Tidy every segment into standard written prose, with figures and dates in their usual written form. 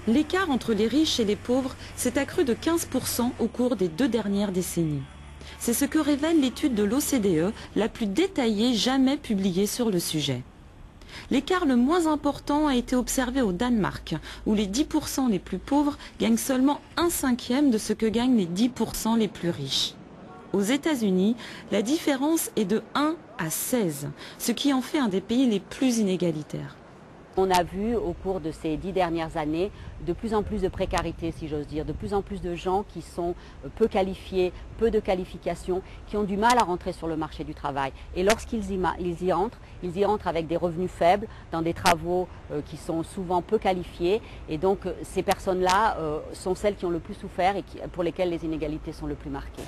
L'écart entre les riches et les pauvres s'est accru de 15% au cours des 2 dernières décennies. C'est ce que révèle l'étude de l'OCDE, la plus détaillée jamais publiée sur le sujet. L'écart le moins important a été observé au Danemark, où les 10% les plus pauvres gagnent seulement 1/5 de ce que gagnent les 10% les plus riches. Aux États-Unis, la différence est de 1 à 16, ce qui en fait un des pays les plus inégalitaires. On a vu au cours de ces 10 dernières années de plus en plus de précarité, si j'ose dire, de plus en plus de gens qui sont peu qualifiés, peu de qualifications, qui ont du mal à rentrer sur le marché du travail. Et lorsqu'ils y rentrent avec des revenus faibles, dans des travaux qui sont souvent peu qualifiés. Et donc ces personnes-là sont celles qui ont le plus souffert et pour lesquelles les inégalités sont le plus marquées.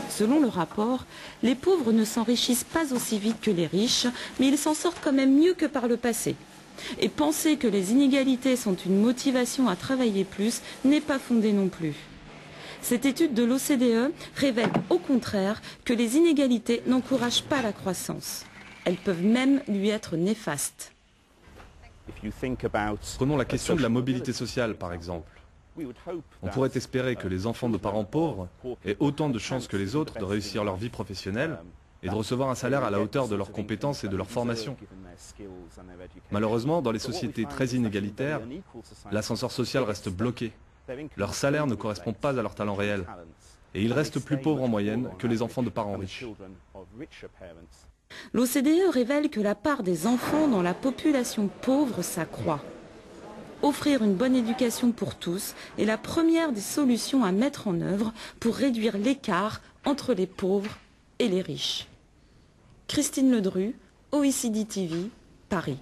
Selon le rapport, les pauvres ne s'enrichissent pas aussi vite que les riches, mais ils s'en sortent quand même mieux que par le passé. Et penser que les inégalités sont une motivation à travailler plus n'est pas fondé non plus. Cette étude de l'OCDE révèle au contraire que les inégalités n'encouragent pas la croissance. Elles peuvent même lui être néfastes. Prenons la question de la mobilité sociale, par exemple. On pourrait espérer que les enfants de parents pauvres aient autant de chances que les autres de réussir leur vie professionnelle et de recevoir un salaire à la hauteur de leurs compétences et de leur formation. Malheureusement, dans les sociétés très inégalitaires, l'ascenseur social reste bloqué. Leur salaire ne correspond pas à leur talent réel. Et ils restent plus pauvres en moyenne que les enfants de parents riches. L'OCDE révèle que la part des enfants dans la population pauvre s'accroît. Offrir une bonne éducation pour tous est la première des solutions à mettre en œuvre pour réduire l'écart entre les pauvres et les riches. Christine Ledru, OECD TV, Paris.